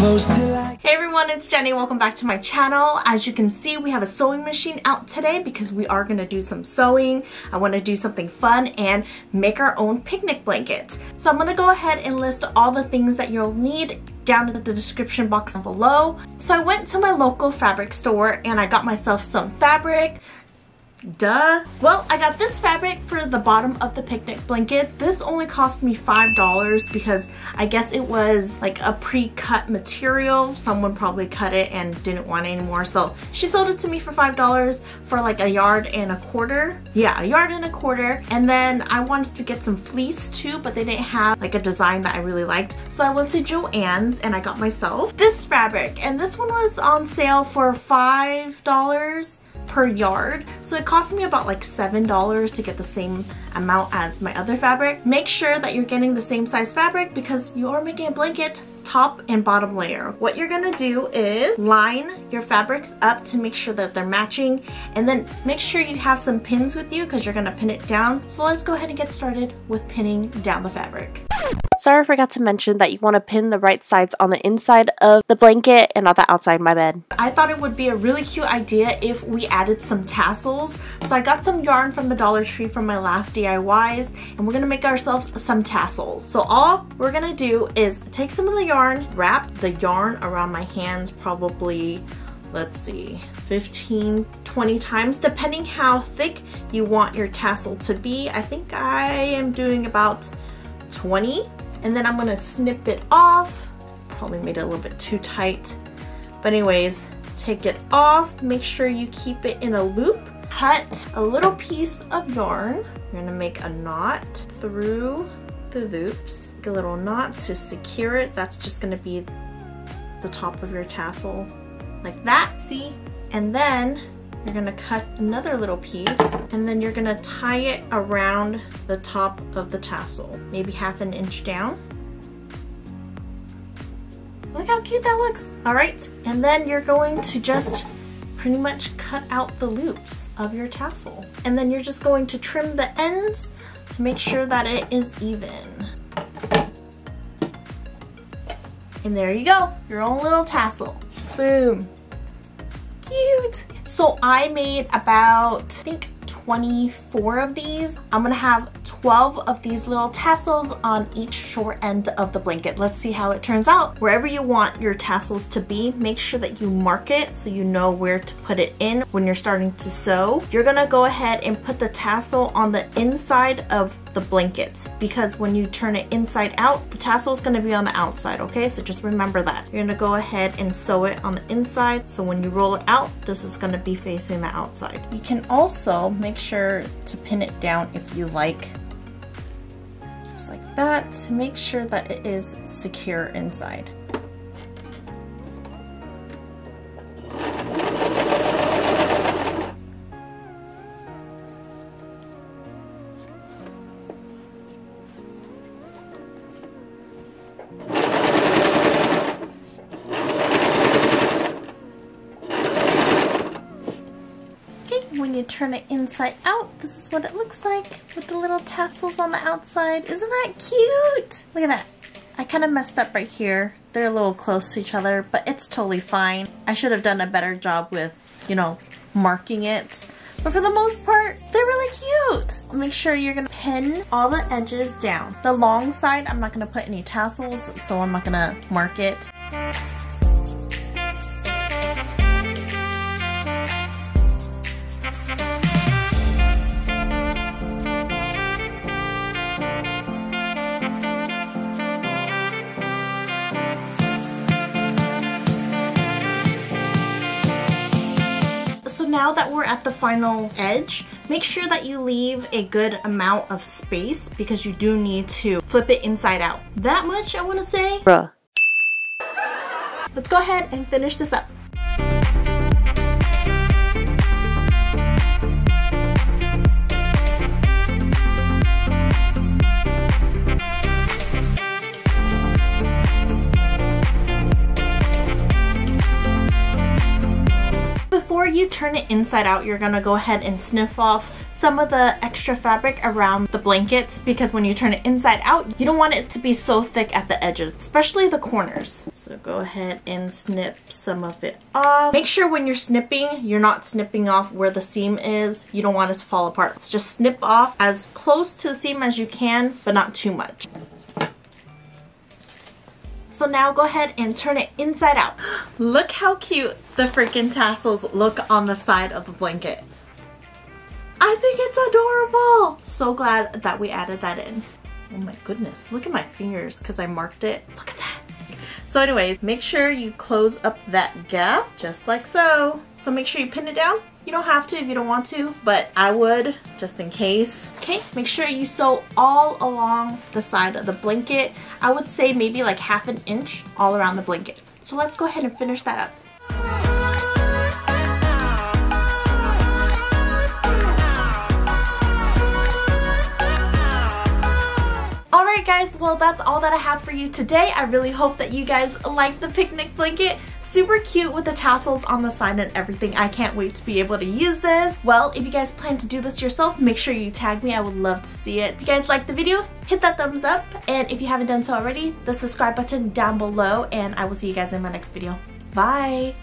close till I... Hey everyone, it's Jenny. Welcome back to my channel. As you can see, we have a sewing machine out today because we are going to do some sewing. I want to do something fun and make our own picnic blanket. So I'm going to go ahead and list all the things that you'll need down in the description box below. So I went to my local fabric store and I got myself some fabric. Duh. Well, I got this fabric for the bottom of the picnic blanket. This only cost me $5 because I guess it was like a pre-cut material. Someone probably cut it and didn't want it anymore. So she sold it to me for $5 for like 1.25 yards. Yeah, 1.25 yards. And then I wanted to get some fleece too, but they didn't have like a design that I really liked. So I went to Joanns and I got myself this fabric. And this one was on sale for $5 per yard, so it cost me about like $7 to get the same amount as my other fabric. Make sure that you're getting the same size fabric because you are making a blanket top and bottom layer. What you're gonna do is line your fabrics up to make sure that they're matching, and then make sure you have some pins with you because you're gonna pin it down. So let's go ahead and get started with pinning down the fabric. Sorry, I forgot to mention that you want to pin the right sides on the inside of the blanket and not the outside, my bad. I thought it would be a really cute idea if we added some tassels. So I got some yarn from the Dollar Tree from my last DIYs, and we're going to make ourselves some tassels. So all we're going to do is take some of the yarn, wrap the yarn around my hands probably, let's see, 15-20 times, depending how thick you want your tassel to be. I think I am doing about 20. And then I'm gonna snip it off. Probably made it a little bit too tight. But anyways, take it off. Make sure you keep it in a loop. Cut a little piece of yarn. You're gonna make a knot through the loops. Make a little knot to secure it. That's just gonna be the top of your tassel, like that, see? And then you're gonna cut another little piece, and then you're gonna tie it around the top of the tassel, maybe 1/2 inch down. Look how cute that looks. All right, and then you're going to just pretty much cut out the loops of your tassel. And then you're just going to trim the ends to make sure that it is even. And there you go, your own little tassel. Boom. Cute. So I made about, I think, 24 of these. I'm gonna have 12 of these little tassels on each short end of the blanket. Let's see how it turns out. Wherever you want your tassels to be, make sure that you mark it so you know where to put it in when you're starting to sew. You're gonna go ahead and put the tassel on the inside of the blanket, because when you turn it inside out, the tassel is gonna be on the outside, okay? So just remember that. You're gonna go ahead and sew it on the inside, so when you roll it out, this is gonna be facing the outside. You can also make sure to pin it down if you like, just like that, to make sure that it is secure inside. When you turn it inside out, this is what it looks like with the little tassels on the outside. Isn't that cute? Look at that. I kind of messed up right here. They're a little close to each other, but it's totally fine. I should have done a better job with, you know, marking it. But for the most part, they're really cute. Make sure you're gonna pin all the edges down. The long side, I'm not gonna put any tassels, so I'm not gonna mark it. Now that we're at the final edge, make sure that you leave a good amount of space because you do need to flip it inside out. That much I want to say. Bruh. Let's go ahead and finish this up. Before you turn it inside out, you're gonna go ahead and snip off some of the extra fabric around the blanket because when you turn it inside out, you don't want it to be so thick at the edges, especially the corners. So go ahead and snip some of it off. Make sure when you're snipping, you're not snipping off where the seam is. You don't want it to fall apart. So just snip off as close to the seam as you can, but not too much. So now go ahead and turn it inside out. Look how cute the freaking tassels look on the side of the blanket. I think it's adorable. So glad that we added that in. Oh my goodness, look at my fingers because I marked it. Look at that. So anyways, make sure you close up that gap just like so. So make sure you pin it down. You don't have to if you don't want to, but I would just in case. Okay, make sure you sew all along the side of the blanket. I would say maybe like 1/2 inch all around the blanket. So let's go ahead and finish that up. Alright guys, well that's all that I have for you today. I really hope that you guys like the picnic blanket. Super cute with the tassels on the side and everything. I can't wait to be able to use this. Well, if you guys plan to do this yourself, make sure you tag me. I would love to see it. If you guys liked the video, hit that thumbs up. And if you haven't done so already, the subscribe button down below. And I will see you guys in my next video. Bye!